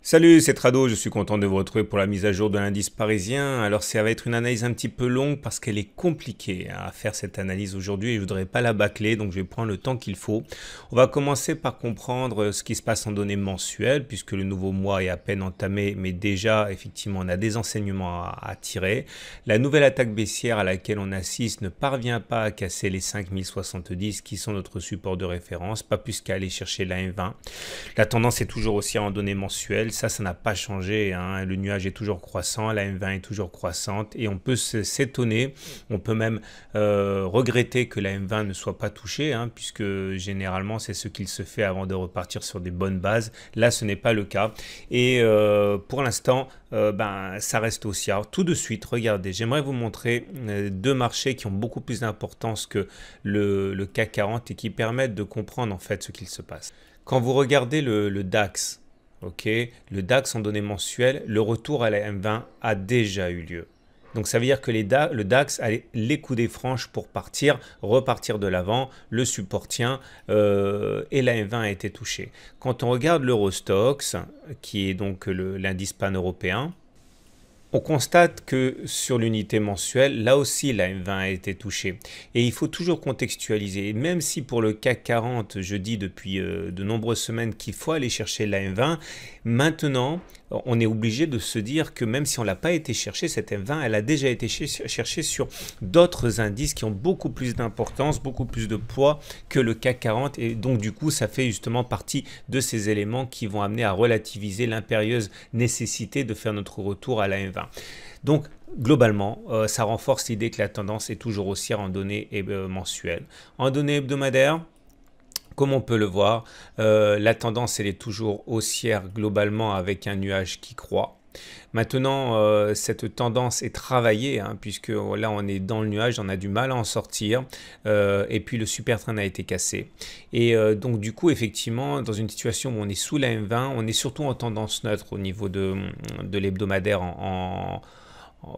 Salut, c'est Trado, je suis content de vous retrouver pour la mise à jour de l'indice parisien. Alors ça va être une analyse un petit peu longue parce qu'elle est compliquée à faire cette analyse aujourd'hui et je voudrais pas la bâcler, donc je vais prendre le temps qu'il faut. On va commencer par comprendre ce qui se passe en données mensuelles puisque le nouveau mois est à peine entamé, mais déjà effectivement on a des enseignements à tirer. La nouvelle attaque baissière à laquelle on assiste ne parvient pas à casser les 5070 qui sont notre support de référence, pas plus qu'à aller chercher la M20. La tendance est toujours haussière en données mensuelles. Ça n'a pas changé, hein. Le nuage est toujours croissant, la M20 est toujours croissante et on peut s'étonner, on peut même regretter que la M20 ne soit pas touchée, hein, puisque généralement c'est ce qu'il se fait avant de repartir sur des bonnes bases. Là, ce n'est pas le cas et pour l'instant, ça reste haussière. Tout de suite, regardez, j'aimerais vous montrer deux marchés qui ont beaucoup plus d'importance que le CAC 40 et qui permettent de comprendre en fait ce qu'il se passe. Quand vous regardez le DAX, ok, le DAX en données mensuelles, le retour à la M20 a déjà eu lieu. Donc ça veut dire que le DAX a les coudées franches pour repartir de l'avant, le support tient et la M20 a été touchée. Quand on regarde l'Eurostoxx, qui est donc l'indice pan-européen, on constate que sur l'unité mensuelle, là aussi la M20 a été touchée. Et il faut toujours contextualiser. Même si pour le CAC 40, je dis depuis de nombreuses semaines qu'il faut aller chercher la M20, maintenant, on est obligé de se dire que même si on ne l'a pas été chercher, cette M20, elle a déjà été cherchée sur d'autres indices qui ont beaucoup plus d'importance, beaucoup plus de poids que le CAC 40. Et donc, du coup, ça fait justement partie de ces éléments qui vont amener à relativiser l'impérieuse nécessité de faire notre retour à la M20. Donc, globalement, ça renforce l'idée que la tendance est toujours haussière en données mensuelles. En données hebdomadaires, comme on peut le voir, la tendance elle est toujours haussière globalement avec un nuage qui croît. Maintenant, cette tendance est travaillée, hein, puisque là on est dans le nuage, on a du mal à en sortir, et puis le super train a été cassé. Et donc du coup, effectivement, dans une situation où on est sous la M20, on est surtout en tendance neutre au niveau de l'hebdomadaire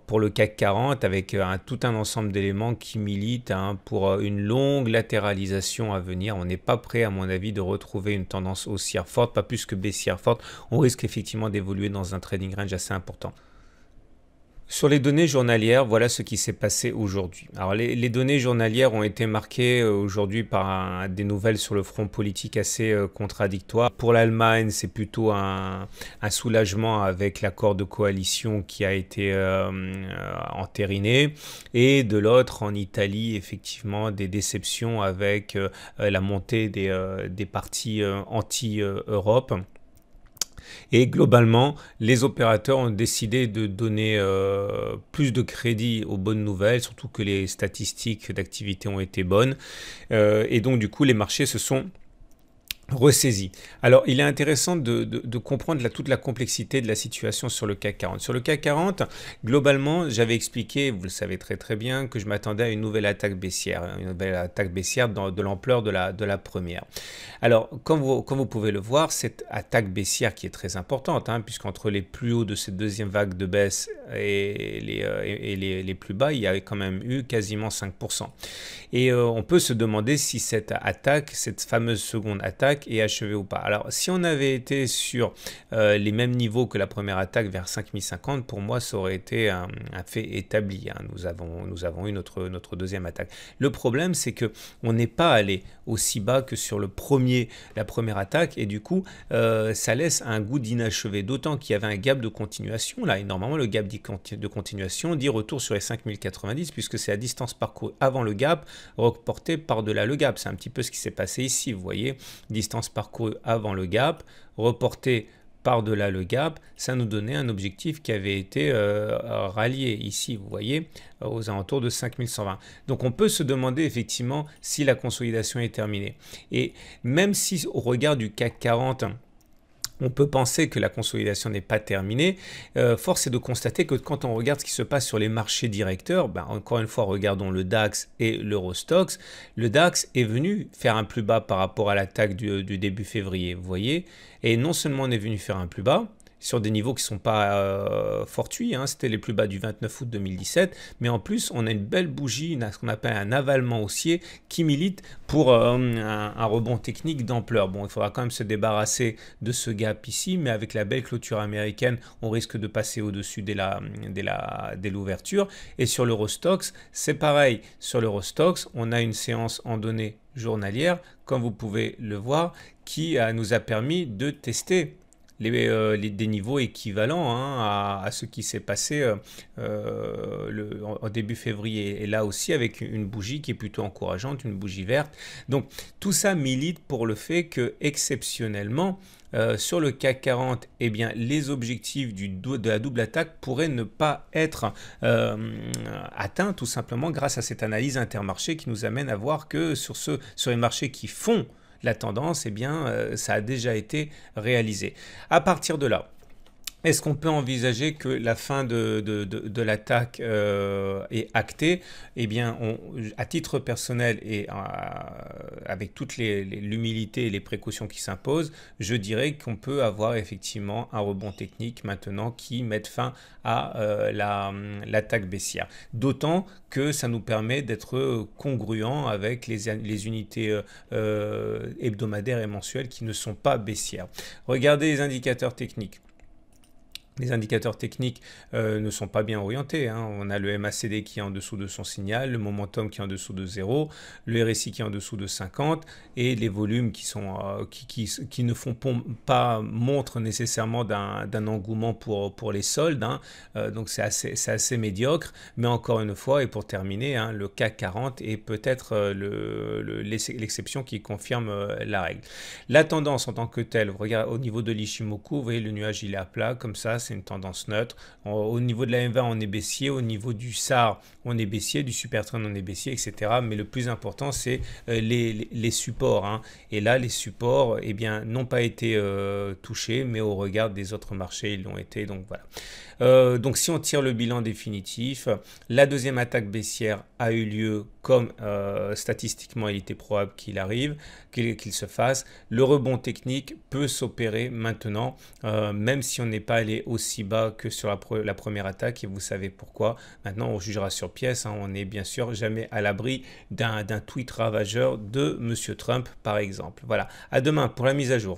pour le CAC 40 avec tout un ensemble d'éléments qui militent, hein, pour une longue latéralisation à venir. On n'est pas prêt à mon avis de retrouver une tendance haussière forte, pas plus que baissière forte. On risque effectivement d'évoluer dans un trading range assez important. Sur les données journalières, voilà ce qui s'est passé aujourd'hui. Alors les données journalières ont été marquées aujourd'hui par des nouvelles sur le front politique assez contradictoires. Pour l'Allemagne, c'est plutôt un soulagement avec l'accord de coalition qui a été entériné. Et de l'autre, en Italie, effectivement, des déceptions avec la montée des partis anti-Europe. Et globalement, les opérateurs ont décidé de donner plus de crédit aux bonnes nouvelles, surtout que les statistiques d'activité ont été bonnes. Et donc, du coup, les marchés se sont ressaisis. Alors, il est intéressant de comprendre toute la complexité de la situation sur le CAC 40. Sur le CAC 40, globalement, j'avais expliqué, vous le savez très très bien, que je m'attendais à une nouvelle attaque baissière de l'ampleur de la première. Alors, comme vous pouvez le voir, cette attaque baissière qui est très importante, hein, puisqu'entre les plus hauts de cette deuxième vague de baisse et les plus bas, il y avait quand même eu quasiment 5%. Et on peut se demander si cette fameuse seconde attaque est achevée ou pas. Alors, si on avait été sur les mêmes niveaux que la première attaque vers 5050, pour moi, ça aurait été un fait établi, hein. Nous avons eu notre deuxième attaque. Le problème, c'est que on n'est pas allé aussi bas que sur la première attaque, et du coup, ça laisse un goût d'inachevé, d'autant qu'il y avait un gap de continuation là, et normalement, le gap de continuation dit retour sur les 5090, puisque c'est la distance parcourue avant le gap, reportée par-delà le gap. C'est un petit peu ce qui s'est passé ici, vous voyez, distance parcourue avant le gap, reportée par-delà le gap, ça nous donnait un objectif qui avait été rallié ici, vous voyez, aux alentours de 5120. Donc on peut se demander effectivement si la consolidation est terminée. Et même si au regard du CAC 40, on peut penser que la consolidation n'est pas terminée, force est de constater que quand on regarde ce qui se passe sur les marchés directeurs, encore une fois, regardons le DAX et l'Eurostoxx. Le DAX est venu faire un plus bas par rapport à l'attaque du début février, vous voyez, et non seulement on est venu faire un plus bas, sur des niveaux qui ne sont pas fortuits, hein. C'était les plus bas du 29 août 2017, mais en plus on a une belle bougie, ce qu'on appelle un avalement haussier qui milite pour un rebond technique d'ampleur. Bon, il faudra quand même se débarrasser de ce gap ici, mais avec la belle clôture américaine, on risque de passer au-dessus dès l'ouverture. Et sur l'Eurostoxx, c'est pareil. Sur l'Eurostoxx, on a une séance en données journalières, comme vous pouvez le voir, qui nous a permis de tester des niveaux équivalents, hein, à ce qui s'est passé en début février. Et là aussi avec une bougie qui est plutôt encourageante, une bougie verte. Donc tout ça milite pour le fait que exceptionnellement, sur le CAC 40, eh bien, les objectifs de la double attaque pourraient ne pas être atteints tout simplement grâce à cette analyse intermarché qui nous amène à voir que sur les marchés qui font la tendance, eh bien, ça a déjà été réalisé. À partir de là, est-ce qu'on peut envisager que la fin de l'attaque est actée? Eh bien, à titre personnel et avec toute l'humilité et les précautions qui s'imposent, je dirais qu'on peut avoir effectivement un rebond technique maintenant qui mette fin à l'attaque baissière. D'autant que ça nous permet d'être congruent avec les unités hebdomadaires et mensuelles qui ne sont pas baissières. Regardez les indicateurs techniques. Les indicateurs techniques ne sont pas bien orientés, hein. On a le MACD qui est en dessous de son signal, le momentum qui est en dessous de 0, le RSI qui est en dessous de 50 et les volumes qui ne font pas montre nécessairement d'un engouement pour les soldes, hein. Donc c'est assez médiocre. Mais encore une fois, et pour terminer, hein, le CAC 40 est peut-être l'exception qui confirme la règle. La tendance en tant que telle, regardez au niveau de l'Ichimoku, vous voyez le nuage il est à plat comme ça. C'est une tendance neutre. Au niveau de la M20, on est baissier. Au niveau du SAR, on est baissier. Du Supertrend, on est baissier, etc. Mais le plus important, c'est les supports, hein. Et là, les supports, eh bien, n'ont pas été touchés, mais au regard des autres marchés, ils l'ont été. Donc voilà. Donc si on tire le bilan définitif, la deuxième attaque baissière a eu lieu comme statistiquement il était probable qu'il arrive, qu'il se fasse. Le rebond technique peut s'opérer maintenant, même si on n'est pas allé aussi bas que sur la première attaque, et vous savez pourquoi. Maintenant on jugera sur pièce, hein. On n'est bien sûr jamais à l'abri d'un tweet ravageur de Monsieur Trump par exemple. Voilà, à demain pour la mise à jour.